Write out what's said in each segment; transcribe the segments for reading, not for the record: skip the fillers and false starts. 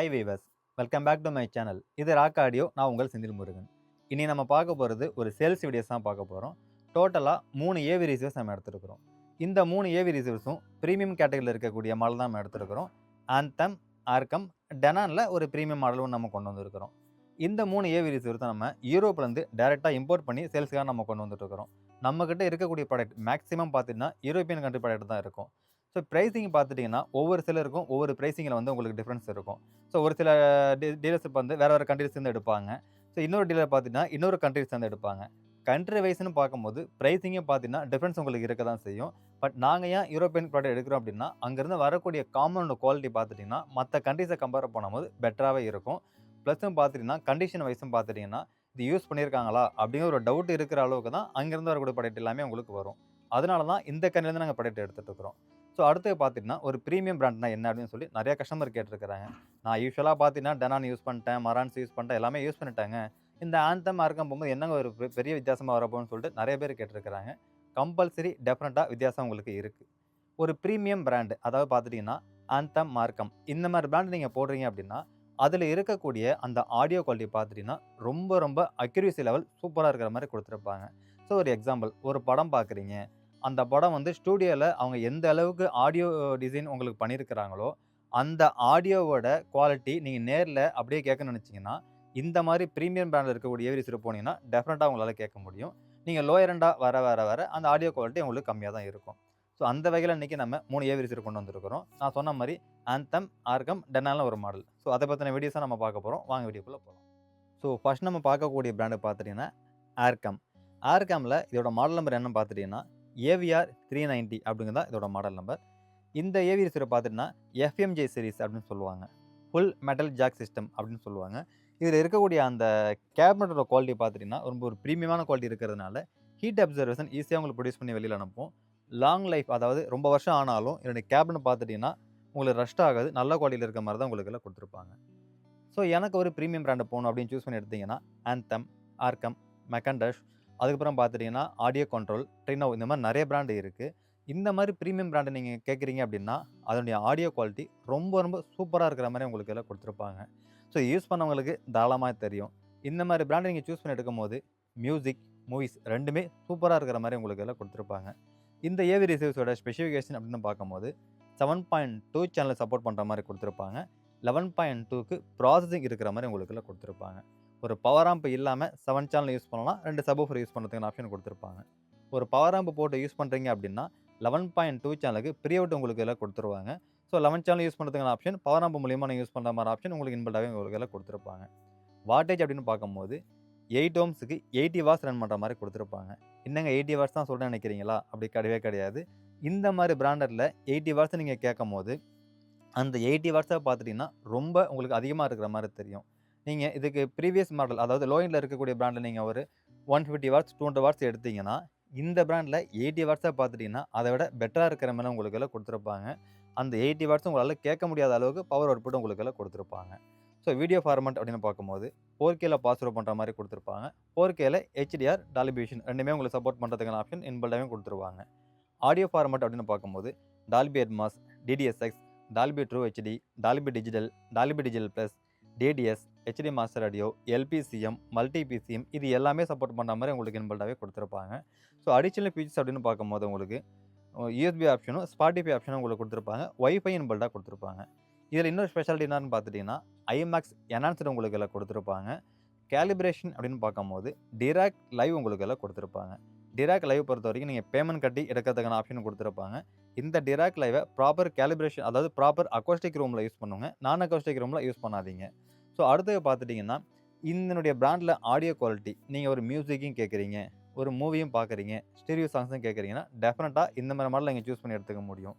Hi viewers, welcome back to my channel. இது rock audio. நான் உங்கள் செந்தில் முருகன். இனி நம்ம பார்க்க போகிறது ஒரு சேல்ஸ் வீடியோஸ் தான் பார்க்க போகிறோம். டோட்டலாக 3 ஏவி ரிசீவர்ஸ் நம்ம எடுத்துருக்கிறோம். இந்த 3 ஏவி ரிசீவர்ஸும் ப்ரீமியம் கேட்டகரியில் இருக்கக்கூடிய மாடல் தான் நம்ம எடுத்துருக்கிறோம். ஆந்தம், ஆர்கம், டெனானில் ஒரு ப்ரீமியம் மாடலும் நம்ம கொண்டு வந்திருக்கிறோம். இந்த 3 ஏவி ரிசீவர் தான் நம்ம யூரோப்லேருந்து டேரெக்டாக இம்போர்ட் பண்ணி சேல்ஸுக்காக நம்ம கொண்டு வந்துட்டுருக்கிறோம். நம்மக்கிட்ட இருக்கக்கூடிய ப்ராடக்ட் மேக்ஸிமம் பார்த்தீங்கன்னா யூரோப்பியன் கண்ட்ரி ப்ராடக்ட் தான் இருக்கும். ஸோ ப்ரைஸிங் பார்த்துட்டிங்கன்னா ஒவ்வொரு சிலருக்கும் ஒவ்வொரு ப்ரைஸிங்கில் வந்து உங்களுக்கு டிஃப்ரென்ஸ் இருக்கும். ஸோ ஒரு சில டீலர்ஷிப் வந்து வேறு கண்ட்ரீஸ்லேருந்து எடுப்பாங்க. ஸோ இன்னொரு டீலர் பார்த்தீங்கன்னா இன்னொரு கண்ட்ரீஸ்லேருந்து எடுப்பாங்க. கண்ட்ரி வைஸ்னு பார்க்கும்போது ப்ரைஸிங்கும் பார்த்தீங்கன்னா டிஃப்ரென்ஸ் உங்களுக்கு இருக்க தான் செய்யும். பட் நாங்கள் ஏன் யூரோப்பியன் ப்ராடக்ட் எடுக்கிறோம் அப்படின்னா, அங்கேருந்து வரக்கூடிய காமன் குவாலிட்டி பார்த்துட்டிங்கன்னா மற்ற கண்ட்ரீஸை கம்பேர் பண்ணும்போது பெட்டராகவே இருக்கும். ப்ளஸும் பார்த்துட்டிங்கன்னா கண்டிஷன் வைஸும் பார்த்துட்டிங்கன்னா இது யூஸ் பண்ணியிருக்காங்களா அப்படிங்கிற ஒரு டவுட் இருக்கிற அளவுக்கு தான் அங்கேருந்து வரக்கூடிய ப்ராடக்ட் எல்லாமே உங்களுக்கு வரும். அதனால தான் இந்த கண்ட்ரிலேருந்து நாங்கள் ப்ராடக்ட் எடுத்துகிட்டு இருக்கிறோம். ஸோ அடுத்து பார்த்தீங்கன்னா ஒரு ப்ரீமியம் பிராண்ட்னா என்ன அப்படின்னு சொல்லி நிறைய கஸ்டமர் கேட்டிருக்கிறாங்க. நான் யூஸ்வலாக பார்த்தீங்கன்னா டெனான் யூஸ் பண்ணிட்டேன், மரான்ஸ் யூஸ் பண்ணிட்டேன், எல்லாமே யூஸ் பண்ணிட்டாங்க. இந்த ஆந்தம் ஆர்க்கம் போகும்போது என்னங்க ஒரு பெரிய வித்தியாசமாக வரப்போன்னு சொல்லிட்டு நிறைய பேர் கேட்டிருக்கிறாங்க. கம்பல்சரி டெஃபினட்டாக வித்தியாசம் உங்களுக்கு இருக்குது. ஒரு ப்ரீமியம் பிராண்டு அதாவது பார்த்துட்டிங்கன்னா ஆந்தம், மார்க்கம் இந்த மாதிரி பிராண்ட் நீங்கள் போடுறீங்க அப்படின்னா அதில் இருக்கக்கூடிய அந்த ஆடியோ குவாலிட்டி பார்த்துட்டிங்கன்னா ரொம்ப ரொம்ப அக்யூரசி லெவல் சூப்பராக இருக்கிற மாதிரி கொடுத்துருப்பாங்க. ஸோ ஒரு எக்ஸாம்பிள், ஒரு படம் பார்க்குறீங்க, அந்த படம் வந்து ஸ்டூடியோவில் அவங்க எந்த அளவுக்கு ஆடியோ டிசைன் உங்களுக்கு பண்ணியிருக்கிறாங்களோ அந்த ஆடியோவோட குவாலிட்டி நீங்கள் நேரில் அப்படியே கேட்கணும்னு நினச்சிங்கன்னா இந்த மாதிரி ப்ரீமியம் பிராண்டில் இருக்கக்கூடிய ஏவிரிஸில் போனீங்கன்னா டெஃபினட்டாக உங்களால் கேட்க முடியும். நீங்கள் லோயர் எண்டாக வர அந்த ஆடியோ குவாலிட்டி உங்களுக்கு கம்மியாக தான் இருக்கும். ஸோ அந்த வகையில் இன்றைக்கி நம்ம 3 ஏவிரிஸில் கொண்டு வந்திருக்கிறோம். நான் சொன்ன மாதிரி ஆந்தம், ஆர்கம், டெனால்னு ஒரு மாடல். ஸோ அதை பற்றின வீடியோஸை நம்ம பார்க்க போகிறோம். வாங்க வீடியோக்குள்ளே போகலாம். ஸோ ஃபஸ்ட் நம்ம பார்க்கக்கூடிய பிராண்டு பார்த்துட்டிங்கன்னா ஆர்கம். ஆர்கமில் இதோட மாடல் நம்பர் என்னன்னு பார்த்துட்டிங்கன்னா ஏவிஆர் 390 அப்படிங்கிறது தான் இதோட மாடல் நம்பர். இந்த ஏவி ரிசீவர் பார்த்துட்டிங்கன்னா எஃப்எம்ஜே சீரிஸ் அப்படின்னு சொல்லுவாங்க. ஃபுல் மெட்டல் ஜாக் சிஸ்டம் அப்படின்னு சொல்லுவாங்க. இதில் இருக்கக்கூடிய அந்த கேபினட்டோட குவாலிட்டி பார்த்துட்டிங்கன்னா ரொம்ப ஒரு ப்ரீமியமான குவாலிட்டி இருக்கிறதுனால ஹீட் அப்சர்வேஷன் ஈஸியாக உங்களுக்கு ப்ரொடியூஸ் பண்ணி வெளியில் அனுப்பும். லாங் லைஃப், அதாவது ரொம்ப வருஷம் ஆனாலும் இதனுடைய கேபினை பார்த்துட்டிங்கன்னா உங்களுக்கு ரஷ்ட் ஆகாது, நல்ல குவாலிட்டியில் இருக்க மாதிரி தான் உங்களுக்கு எல்லாம் கொடுத்துருப்பாங்க. ஸோ எனக்கு ஒரு ப்ரீமியம் பிராண்டு போகணும் அப்படின்னு சூஸ் பண்ணி எடுத்திங்கன்னா ஆந்தம், ஆர்கம், மெக்கண்டஷ், அதுக்கப்புறம் பார்த்துட்டிங்கன்னா ஆடியோ கண்ட்ரோல், ட்ரினோ, இந்த மாதிரி நிறைய பிராண்டு இருக்குது. இந்த மாதிரி ப்ரீமியம் பிராண்டை நீங்கள் கேட்குறீங்க அப்படின்னா அதனுடைய ஆடியோ குவாலிட்டி ரொம்ப ரொம்ப சூப்பராக இருக்கிற மாதிரி உங்களுக்கு எல்லாம் கொடுத்துருப்பாங்க. ஸோ யூஸ் பண்ணவங்களுக்கு தாராளமாக தெரியும். இந்த மாதிரி பிராண்டை நீங்கள் சூஸ் பண்ணி எடுக்கும்போது மியூசிக், மூவிஸ் ரெண்டுமே சூப்பராக இருக்கிற மாதிரி உங்களுக்கு எல்லாம் கொடுத்துருப்பாங்க. இந்த ஏவி ரிசீவர்ஸோட ஸ்பெசிஃபிகேஷன் அப்படின்னு பார்க்கும்போது 7.2 சேனல் சப்போர்ட் பண்ணுற மாதிரி கொடுத்துருப்பாங்க. 11.2க்கு ப்ராசஸிங் இருக்கிற மாதிரி உங்களுக்கு எல்லாம் கொடுத்துருப்பாங்க. ஒரு பவர் ஆம்ப் இல்லாமல் 7 சேனல் யூஸ் பண்ணலாம், 2 சப்வூஃபர் யூஸ் பண்ணுறதுக்கான ஆப்ஷன் கொடுத்துருப்பாங்க. ஒரு பவர் ஆம்ப் போட்டு யூஸ் பண்ணுறீங்க அப்படின்னா 11.2 சேனலுக்கு ப்ரீஅவுட் உங்களுக்கு எல்லாம் கொடுத்துருவாங்க. ஸோ 11 சேனல் யூஸ் பண்ணுறதுக்கான ஆப்ஷன், பவர் ஆம்ப் மூலியமாக நீங்கள் யூஸ் பண்ணுற மாதிரி ஆப்ஷன் உங்களுக்கு இன்பில்டாகவே உங்களுக்கு எல்லாம் கொடுத்துருப்பாங்க. வாட்டேஜ் அப்படின்னு பார்க்கும்போது 8 ஓம்ஸுக்கு 80 வாட்ஸ் ரன் பண்ணுற மாதிரி கொடுத்துருப்பாங்க. என்னங்க 80 வாட்ஸ் தான் சொல்கிறேன்னு நினைக்கிறீங்களா? அப்படி கிடையவே கிடையாது. இந்த மாதிரி பிராண்டரில் 80 வாட்ஸ் நீங்கள் கேட்கும் போது அந்த 80 வாட்ஸாக பார்த்துட்டிங்கன்னா ரொம்ப உங்களுக்கு அதிகமாக இருக்கிற மாதிரி தெரியும். நீங்கள் இதுக்கு ப்ரீவியஸ் மாடல், அதாவது லோ எண்டில் இருக்கக்கூடிய பிராண்டில் நீங்கள் ஒரு 150 வாட்ஸ் 200 வாட்ஸ் எடுத்தீங்கன்னா இந்த பிராண்டில் 80 வாட்ஸாக பார்த்துட்டிங்கன்னா அதை விட பெட்டராக இருக்கிற மாதிரி உங்களுக்கு எல்லாம் கொடுத்துருப்பாங்க. அந்த 80 வாட்ஸ் உங்களால் கேட்க முடியாத அளவுக்கு பவர் அவுட்புட் உங்களுக்கு எல்லாம் கொடுத்துருப்பாங்க. ஸோ வீடியோ ஃபார்மேட் அப்படின்னு பார்க்கும்போது 4Kல பாஸ் த்ரூ பண்ணுற மாதிரி கொடுத்துருப்பாங்க. 4Kல HDR, டால்பி விஷன் ரெண்டுமே உங்களுக்கு சப்போர்ட் பண்ணுறதுக்கான ஆப்ஷன் இன்பில்டாகவே கொடுத்துருவாங்க. ஆடியோ ஃபார்மேட் அப்படின்னு பார்க்கும்போது Dolby Atmos, DDSX, Dolby true HD, Dolby digital, Dolby digital plus, DDS, HD master audio, LPCM, multi PCM இது எல்லாமே சப்போர்ட் பண்ணுற மாதிரி உங்களுக்கு இன்பில்டாகவே கொடுத்துருப்பாங்க. ஸோ அடிஷனல் ஃபீச்சர்ஸ் அப்படின்னு பார்க்கும்போது உங்களுக்கு USB ஆப்ஷனும் ஸ்பாட்டிஃபை ஆப்ஷனும் உங்களுக்கு கொடுத்துருப்பாங்க. ஒய்ஃபை இன்பில்டாக கொடுத்துருப்பாங்க. இதில் இன்னொரு ஸ்பெஷாலிட்டி என்னன்னு பார்த்துட்டிங்கன்னா ஐமேக்ஸ் என்ஹான்ஸ்டு உங்களுக்கு எல்லாம் கொடுத்துருப்பாங்க. கேலிப்ரேஷன் அப்படின்னு பார்க்கும்போது டிராக் லைவ் உங்களுக்கு எல்லாம் கொடுத்துருப்பாங்க. டிராக் லைவ் பொறுத்த வரைக்கும் நீங்கள் பேமெண்ட் கட்டி எடுக்கிறதுக்கான ஆப்ஷன் கொடுத்துருப்பாங்க. இந்த டிராக் லைவை ப்ராப்பர் கேலிப்ரேஷன், அதாவது ப்ராப்பர் அக்கோஸ்டிக் ரூமில் யூஸ் பண்ணுங்க, நான் அக்கோஸ்டிக் ரூமில் யூஸ் பண்ணாதீங்க. ஸோ அடுத்து பார்த்துட்டிங்கன்னா இதனுடைய பிராண்டில் ஆடியோ குவாலிட்டி, நீங்கள் ஒரு மியூசிக்கையும் கேட்குறீங்க, ஒரு மூவியும் பார்க்குறீங்க, ஸ்டீரியோ சாங்ஸும் கேட்குறீங்கன்னா டெஃபினட்டாக இந்த மாதிரி மாடல் நீங்கள் சூஸ் பண்ணி எடுத்துக்க முடியும்.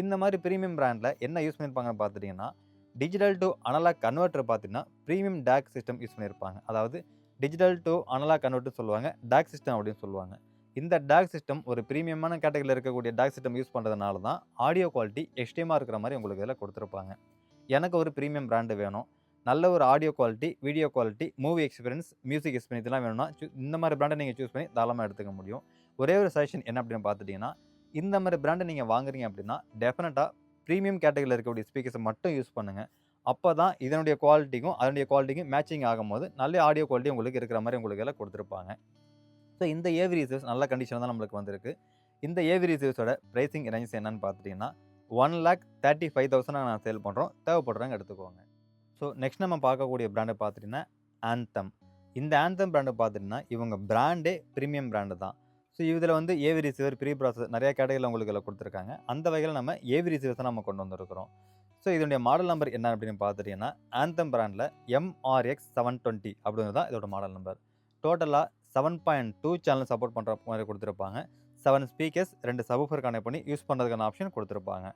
இந்த மாதிரி ப்ரீமியம் பிராண்டில் என்ன யூஸ் பண்ணியிருப்பாங்கன்னு பார்த்துட்டிங்கன்னா டிஜிட்டல் டு அனலாக் கன்வெர்ட்டர் பார்த்தீங்கன்னா ப்ரீமியம் டாக் சிஸ்டம் யூஸ் பண்ணியிருப்பாங்க. அதாவது டிஜிட்டல் டு அனலாக் கன்வெர்ட்டர் சொல்லுவாங்க, டாக் சிஸ்டம் அப்படின்னு சொல்லுவாங்க. இந்த டாக் சிஸ்டம் ஒரு ப்ரீமியமான கேட்டகரியில் இருக்கக்கூடிய டாக் சிஸ்டம் யூஸ் பண்ணுறதுனால தான் ஆடியோ குவாலிட்டி எக்ஸ்ட்ரீமாக இருக்கிற மாதிரி உங்களுக்கு இதில் கொடுத்துருப்பாங்க. எனக்கு ஒரு ப்ரீமியம் பிராண்டு வேணும், நல்ல ஒரு audio quality, video quality, movie experience, music experience இதெல்லாம் வேணும்னா இந்த மாதிரி பிராண்டை நீங்கள் சூஸ் பண்ணி தாராளமாக எடுத்துக்க முடியும். ஒரே ஒரு சஜஷன் என்ன அப்படின்னு பார்த்துட்டிங்கன்னா இந்த மாதிரி பிராண்டை நீங்கள் வாங்குறீங்க அப்படின்னா டெஃபினட்டாக ப்ரீமியம் கேட்டகரியில் இருக்கக்கூடிய ஸ்பீக்கர்ஸை மட்டும் யூஸ் பண்ணுங்கள். அப்போ தான் இதனுடைய குவாலிட்டிக்கும் அதனுடைய குவாலிட்டிக்கும் மேட்சிங் ஆகும்போது நல்ல ஆடியோ குவாலிட்டி உங்களுக்கு இருக்கிற மாதிரி உங்களுக்கு எல்லாம் கொடுத்துருப்பாங்க. ஸோ இந்த ஏவி ரிசீவர்ஸ் நல்ல கண்டிஷனில் தான் நம்மளுக்கு வந்திருக்கு. இந்த ஏவி ரிசீவர்ஸோட ப்ரைசிங் ரேஞ்சஸ் என்னன்னு பார்த்துட்டிங்கன்னா 1,35,000 நான் சேல் பண்ணுறோம். தேவைப்படுறவங்க எடுத்துக்கோங்க. ஸோ நெக்ஸ்ட் நம்ம பார்க்கக்கூடிய பிராண்டை பார்த்துட்டிங்கன்னா ஆந்தம். இந்த ஆந்தம் பிராண்டை பார்த்துட்டிங்கன்னா இவங்க பிராண்டே ப்ரீமியம் பிராண்டு தான். ஸோ இதில் வந்து ஏவி ரிசீவர் ப்ரீ ப்ராசஸ் நிறைய கேட்டகரியில் உங்களுக்கு இதில் கொடுத்துருக்காங்க. அந்த வகையில் நம்ம ஏவி ரிசீவர்ஸை நம்ம கொண்டு வந்திருக்கிறோம். ஸோ இதனுடைய மாடல் நம்பர் என்ன அப்படின்னு பார்த்துட்டிங்கன்னா ஆந்தம் பிராண்டில் MRX 720 அப்படிங்கிறது தான் இதோட மாடல் நம்பர். டோட்டலாக 7.2 சேனல் சப்போர்ட் பண்ணுற மாதிரி கொடுத்துருப்பாங்க. 7 ஸ்பீக்கர்ஸ் 2 சப்வூஃபர் கனெக்ட் பண்ணி யூஸ் பண்ணுறதுக்கான ஆப்ஷன் கொடுத்துருப்பாங்க.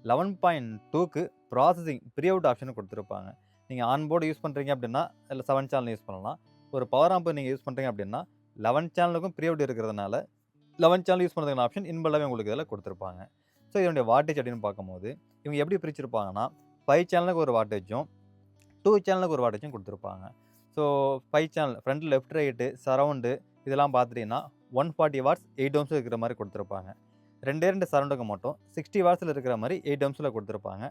11.2க்கு ப்ராசஸிங் ப்ரீ அவுட் ஆப்ஷன் கொடுத்துருப்பாங்க. நீங்கள் ஆன்போர்டு யூஸ் பண்ணுறீங்க அப்படின்னா இல்லை 7 சேனல் யூஸ் பண்ணலாம். ஒரு பவர் ஆம்ப் நீங்கள் யூஸ் பண்ணுறீங்க அப்படின்னா 11 சேனலுக்கும் ப்ரீ அவுட் இருக்கிறதுனால 11 சேனல் யூஸ் பண்ணுறதுக்கான ஆப்ஷன் இன்பில்டாகவே உங்களுக்கு இதில் கொடுத்துருப்பாங்க. ஸோ இதனுடைய வாட்டேஜ் அப்படின்னு பார்க்கும்போது இவங்க எப்படி பிரிச்சிருப்பாங்கன்னா 5 சேனலுக்கு ஒரு வாட்டேஜும் 2 சேனலுக்கு ஒரு வாட்டேஜும் கொடுத்துருப்பாங்க. So 5 channel front left right surround இதெல்லாம் பார்த்துட்டிங்கன்னா 140 வாட்ஸ் 8 ஓம்ஸில் இருக்கிற மாதிரி கொடுத்துருப்பாங்க. 2 சரவுண்டுக்கு மட்டும் 60 வாட்ஸில் இருக்கிற மாதிரி 8 ஓம்ஸில் கொடுத்துருப்பாங்க.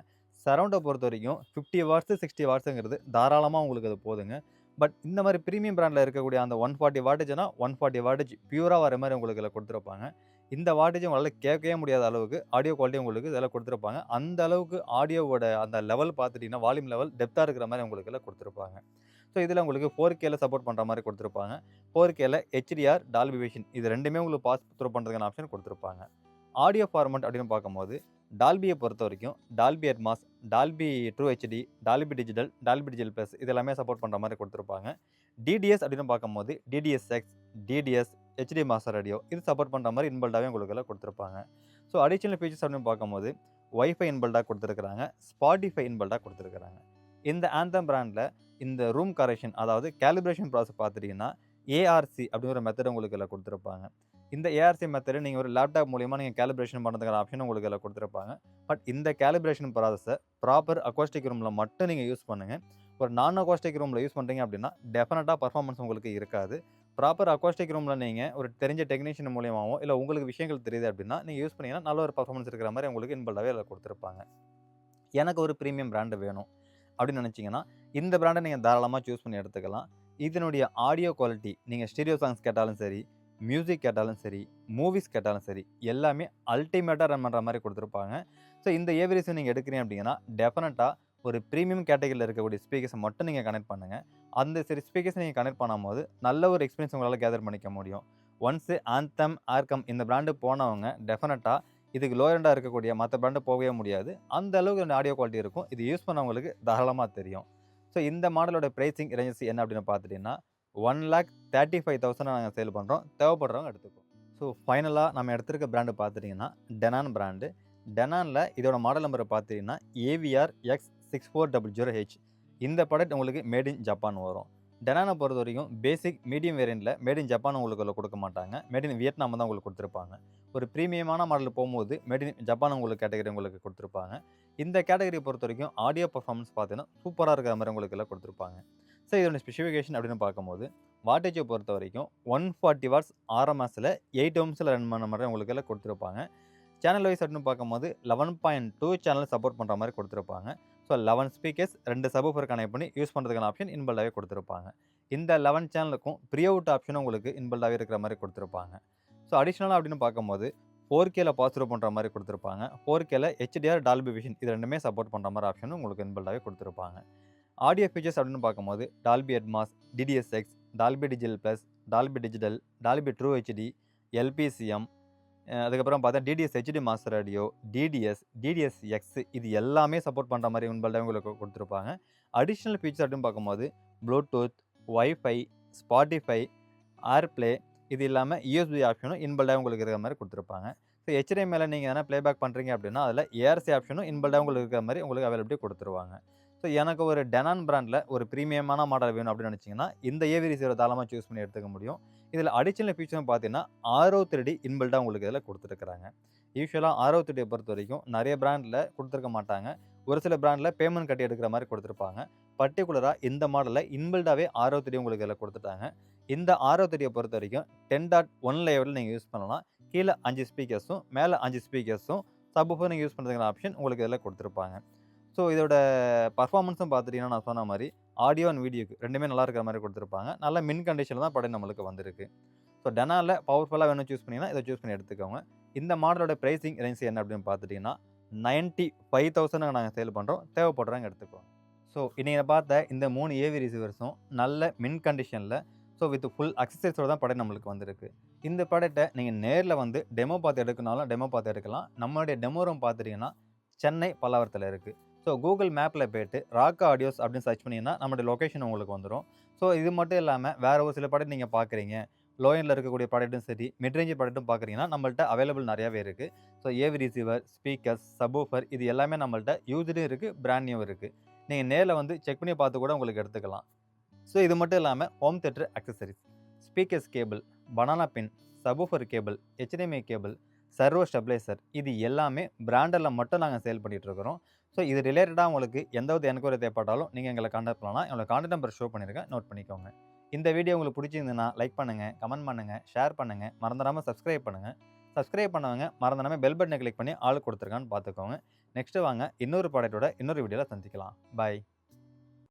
சரவுண்டை பொறுத்த வரைக்கும் 50 வாட்ஸு 60 வாட்ஸுங்கிறது தாராளமாக உங்களுக்கு அது போதுங்க. பட் இந்த மாதிரி ப்ரீமியம் பிராண்டில் இருக்கக்கூடிய அந்த 140 வாட்டேஜ்னா 140 வாட்டேஜ் பியூராக வர மாதிரி உங்களுக்கு இதில் கொடுத்துருப்பாங்க. இந்த வாட்டேஜ் உங்களால் கேட்கவே முடியாத அளவுக்கு ஆடியோ குவாலிட்டி உங்களுக்கு இதில் கொடுத்துருப்பாங்க. அந்த அளவுக்கு ஆடியோவோட அந்த லெவல் பார்த்துட்டிங்கன்னா வால்யூம் லெவல் டெப்த்தாக இருக்கிற மாதிரி உங்களுக்கு இதில் கொடுத்துருப்பாங்க. ஸோ இதில் உங்களுக்கு 4Kல சப்போர்ட் பண்ணுற மாதிரி கொடுத்துருப்பாங்க. 4Kல HDR டால்பி விஷன் இது ரெண்டுமே உங்களுக்கு பாஸ் த்ரூ பண்ணுறதுக்கான ஆப்ஷன் கொடுத்துருப்பாங்க. ஆடியோ ஃபார்மட் அப்படின்னு பார்க்கும்போது டால்பியை பொறுத்த வரைக்கும் Dolby Atmos, Dolby true HD, Dolby digital, Dolby digital plus இது எல்லாமே சப்போர்ட் பண்ணுற மாதிரி கொடுத்துருப்பாங்க. DDS அப்படின்னு பார்க்கும்போது DDSX, DDS, HD master audio இது சப்போர்ட் பண்ணுற மாதிரி இன்பில்டாகவே உங்களுக்கு எல்லாம் கொடுத்துருப்பாங்க. ஸோ அடிஷனல் ஃபீச்சர்ஸ் அப்படின்னு பார்க்கும்போது வைஃபை இன்பில்டாக கொடுத்துருக்குறாங்க, ஸ்பாட்டிஃபை இன்பில்டாக கொடுத்துருக்குறாங்க. இந்த ஆந்தம் பிராண்டில் இந்த ரூம் கரெக்ஷன் அதாவது கேலிப்ரேஷன் ப்ராசஸ் பார்த்துட்டிங்கன்னா ARC அப்படிங்கிற மெத்தட் உங்களுக்கு இதில் கொடுத்துருப்பாங்க. இந்த ARC மெத்தடு நீங்கள் ஒரு லேப்டாப் மூலிமா நீங்கள் கேலிப்ரேஷன் பண்ணுறதுக்கான ஆப்ஷன் உங்களுக்கு இதில் கொடுத்துருப்பாங்க. பட் இந்த கேலிப்ரேஷன் ப்ராசஸை ப்ராப்பர் அக்வாஸ்டிக் ரூமில் மட்டும் நீங்கள் யூஸ் பண்ணுங்கள். ஒரு நான் அக்வாஸ்டிக் ரூமில் யூஸ் பண்ணுறீங்க அப்படின்னா டெஃபினட்டாக பர்ஃபார்மன்ஸ் உங்களுக்கு இருக்காது. ப்ராப்பர் அக்வாஸ்டிக் ரூமில் நீங்கள் ஒரு தெரிஞ்ச டெக்னீஷியன் மூலியமாகவும் இல்லை உங்களுக்கு விஷயங்கள் தெரியுது அப்படின்னா நீங்கள் யூஸ் பண்ணிங்கன்னா நல்ல ஒரு பர்ஃபார்மன்ஸ் இருக்கிற மாதிரி உங்களுக்கு இன்பில்டாகவே அதில் கொடுத்துருப்பாங்க. எனக்கு ஒரு ப்ரீமியம் பிராண்டு வேணும் அப்படின்னு நினச்சிங்கன்னா இந்த பிராண்டை நீங்கள் தாராளமாக சூஸ் பண்ணி எடுத்துக்கலாம். இதனுடைய ஆடியோ குவாலிட்டி நீங்கள் ஸ்டீரியோ சாங்ஸ் கேட்டாலும் சரி, மியூசிக் கேட்டாலும் சரி, மூவிஸ் கேட்டாலும் சரி எல்லாமே அல்டிமேட்டாக ரன் பண்ணுற மாதிரி கொடுத்துருப்பாங்க. ஸோ இந்த ஏவிரிஸை நீங்கள் எடுக்கிறீங்க அப்படின்னா டெஃபினட்டாக ஒரு ப்ரீமியம் கேட்டகரியில் இருக்கக்கூடிய ஸ்பீக்கர்ஸை மட்டும் நீங்கள் கனெக்ட் பண்ணுங்கள். அந்த சரி ஸ்பீக்கர்ஸை நீங்கள் கனெக்ட் பண்ணும்போது நல்ல ஒரு எக்ஸ்பீரியன்ஸ் உங்களால் கேதர் பண்ணிக்க முடியும். ஒன்ஸு ஆந்தம், ஆர்கம் இந்த பிராண்டு போனவங்க டெஃபினட்டாக இதுக்கு லோ எண்டாக இருக்கக்கூடிய மற்ற பிராண்டு போகவே முடியாது. அந்த அளவுக்கு ஆடியோ குவாலிட்டி இருக்கும். இது யூஸ் பண்ணவங்களுக்கு தாராளமாக தெரியும். ஸோ இந்த மாடலோட ப்ரைசிங் ரேஞ்சஸ் என்ன அப்படின்னு பார்த்துட்டிங்கன்னா 1,35,000 நாங்கள் சேல் பண்ணுறோம். தேவைப்படுறவங்க எடுத்துக்கோம். ஸோ ஃபைனலாக நம்ம எடுத்திருக்க பிராண்டு பார்த்துட்டிங்கன்னா டெனான் பிராண்டு. டெனானில் இதோட மாடல் நம்பரை பார்த்துட்டிங்கன்னா AVR X6400H. இந்த ப்ராடக்ட் உங்களுக்கு மேட் இன் ஜப்பான் வரும். டெனானை பொறுத்த வரைக்கும் பேசிக் மீடியம் வேரியண்ட்டில் மேட் இன் ஜப்பான் உங்களுக்கு அதில் கொடுக்க மாட்டாங்க. மேட் இன் வியட்நாம் தான் உங்களுக்கு கொடுத்துருப்பாங்க. ஒரு ப்ரீமியமான மாடல் போகும்போது மேட் இன் ஜப்பான் உங்களுக்கு கேட்டகரி உங்களுக்கு கொடுத்துருப்பாங்க. இந்த கேட்டகரியை பொறுத்த வரைக்கும் ஆடியோ பர்ஃபார்மன்ஸ் பார்த்தீங்கன்னா சூப்பராக இருக்கிற மாதிரி உங்களுக்கு எல்லாம் கொடுத்துருப்பாங்க. ஸோ இதோட ஸ்பெசிஃபிகேஷன் அப்படின்னு பார்க்கும்போது வாட்டேஜை பொறுத்த வரைக்கும் 140 வாட்ஸ் RMSல 8 ஓம்ஸில் ரன் பண்ண மாதிரி உங்களுக்கு எல்லாம் கொடுத்துருப்பாங்க. சேனல் வைஸ் அப்படின்னு பார்க்கும்போது 11.2 சேனல் சப்போர்ட் பண்ணுற மாதிரி கொடுத்துருப்பாங்க. ஸோ 11 ஸ்பீக்கர்ஸ் 2 சப்வூஃபர் கனெக்ட் பண்ணி யூஸ் பண்ணுறதுக்கான ஆப்ஷன் இன்பில்டாகவே கொடுத்துருப்பாங்க. இந்த 11 சேனலுக்கும் ப்ரீ அவுட் ஆப்ஷனும் உங்களுக்கு இன்பில்டாகவே இருக்கிற மாதிரி கொடுத்துருப்பாங்க. ஸோ அடிஷ்னலாக அப்படின்னு பார்க்கும்போது 4Kல பாஸ் த்ரூ பண்ணுற மாதிரி கொடுத்துருப்பாங்க. 4Kல HDR டால்பி விஷன் இது ரெண்டுமே சப்போர்ட் பண்ணுற மாதிரி ஆப்ஷனும் உங்களுக்கு இன்பில்டாகவே கொடுத்துருப்பாங்க. ஆடியோ ஃபீச்சர்ஸ் அப்படின்னு பார்க்கும்போது Dolby Atmos, DDSX, Dolby digital plus, Dolby digital, Dolby true HD, LPCM, அதுக்கப்புறம் பார்த்தா DDS HD master audio, DDSX இது எல்லாமே சப்போர்ட் பண்ணுற மாதிரி இன்பில்டாகவே உங்களுக்கு கொடுத்துருப்பாங்க. அடிஷ்னல் ஃபீச்சர்ஸ் அப்படின்னு பார்க்கும்போது ப்ளூடூத், வைஃபை, ஸ்பாட்டிஃபை, ஏர்ப்ளே இது இல்லாமல் USB ஆப்ஷனும் இன்பில்டாக உங்களுக்கு இருக்கிற மாதிரி கொடுத்துருப்பாங்க. ஸோ HDMI நீங்கள் எதனா ப்ளேபேக் பண்ணுறீங்க அப்படின்னா அதில் ARC ஆப்ஷனும் இன்பில்டாக உங்களுக்கு இருக்கிற மாதிரி உங்களுக்கு அவைலபிலிட்டி கொடுத்துருவாங்க. ஸோ எனக்கு ஒரு டெனான் பிராண்டில் ஒரு ப்ரீமியமான மாடல் வேணும் அப்படின்னு நினச்சிங்கன்னா இந்த ஏவி ரிசீவரை தாராளமாக சூஸ் பண்ணி எடுத்துக்க முடியும். இதில் அடிஷனல் ஃபீச்சர்னு பார்த்தீங்கன்னா RO3D இன்பில்டாக உங்களுக்கு இதில் கொடுத்துருக்குறாங்க. யூஸ்வலாக RO3Dயை பொறுத்த வரைக்கும் நிறைய பிராண்டில் கொடுத்துருக்க மாட்டாங்க. ஒரு சில பிராண்டில் பேமெண்ட் கட்டி எடுக்கிற மாதிரி கொடுத்துருப்பாங்க. பர்டிகுலராக இந்த மாடலில் இன்பில்டாகவே RO3D உங்களுக்கு இதில் கொடுத்துட்டாங்க. இந்த RO3Dயை பொறுத்த வரைக்கும் 10.1 லேயரில் நீங்கள் யூஸ் பண்ணலாம். கீழே 5 ஸ்பீக்கர்ஸும் மேலே 5 ஸ்பீக்கர்ஸும் சப்வூஃபர் நீங்கள் யூஸ் பண்ணுறதுக்கான ஆப்ஷன் உங்களுக்கு இதில் கொடுத்துருப்பாங்க. ஸோ இதோட பர்ஃபார்மன்ஸும் பார்த்துட்டீங்கன்னா நான் சொன்ன மாரி ஆடியோ அண்ட் வீடியோக்கு 2மே நல்லா இருக்கிற மாரி குடுத்துருப்பாங்க. நல்ல மின் கண்டிஷன்ல தான் ப்ராடக்ட் நம்மளுக்கு வந்திருக்கு. ஸோ டெனால பவர்ஃபுல்லா வேணும் சூஸ் பண்ணீங்கன்னா, இத சூஸ் பண்ணி எடுத்துக்கோங்க. இந்த மாடலோட பிரைசிங் ரேஞ்ச் என்ன அப்படின்னு பார்த்துட்டீங்கன்னா, 95,000 நாங்க சேல் பண்றோம். தேவைப்படுறவங்க எடுத்துக்கோங்க. ஸோ இன்னைக்கு பார்த்த இந்த 3 ஏவி ரிசீவர்ஸும் நல்ல மின் கண்டிஷன்ல வித் ஃபுல் அக்சஸரீஸோட தான் ப்ராடக்ட் நம்மளுக்கு வந்திருக்கு. இந்த ப்ராடக்ட்ட நீங்க நேர்ல வந்து டெமோ பார்த்து எடுக்கணும்னாலும் டெமோ பார்த்து எடுக்கலாம். நம்மளுடைய டெமோ ரூம் பார்த்துட்டீங்கன்னா, சென்னை பல்லாவரத்தில இருக்கு. ஸோ கூகுள் மேப்ல போயிட்டு ராக்கா ஆடியோஸ் அப்படின்னு சர்ச் பண்ணீங்கன்னா, நம்முடைய லொகேஷன் உங்களுக்கு வந்துரும். ஸோ இது மட்டும் இல்லாம வேற ஒரு சில ப்ராடக்ட் நீங்க பார்க்குறீங்க. லோ எண்ட்ல இருக்கக்கூடிய ப்ராடக்ட்டும் சரி, மிட் ரேஞ்ச் ப்ராடக்ட்டும் பார்க்குறீங்கன்னா, நம்மள்ட்ட அவைலபிள் நெறையாவே இருக்கு. So AV receiver, speakers, subwoofer இது எல்லாமே நம்மள்ட்ட யூஸ்டும் இருக்கு, பிராண்ட் நியூவும் இருக்கு. நீங்க நேர்ல வந்து செக் பண்ணி பார்த்து கூட உங்களுக்கு எடுத்துக்கலாம். ஸோ இது மட்டும் இல்லாம home theatre accessories, speakers cable, banana pin, subwoofer cable, HDMI cable, servo stabiliser இது எல்லாமே பிராண்டட்ல மட்டும் நாங்க சேல் பண்ணிட்டு இருக்கிறோம். ஸோ இது ரிலேட்டடா உங்களுக்கு எந்த என்கொயரி தேவைப்பட்டாலும் நீங்க எங்கள கான்டாக்ட் பண்ணலாம். என்னோட கான்டாக்ட் நம்பர் ஷோ பண்ணியிருக்கேன். நோட் பண்ணிக்கோங்க. இந்த வீடியோ உங்களுக்கு பிடிச்சிருந்ததுன்னா லைக் பண்ணுங்க, கமெண்ட் பண்ணுங்க, ஷேர் பண்ணுங்க. மறந்துடாம சப்ஸ்கிரைப் பண்ணுங்க. சப்ஸ்கிரைப் பண்ணவங்க மறந்துடாம பெல் பட்டனை கிளிக் பண்ணி ஆல் கொடுத்துருக்கான்னு பார்த்துக்கோங்க. நெக்ஸ்ட் வாங்க இன்னொரு ப்ராடக்ட்டோட இன்னொரு வீடியோல சந்திக்கலாம். பாய்.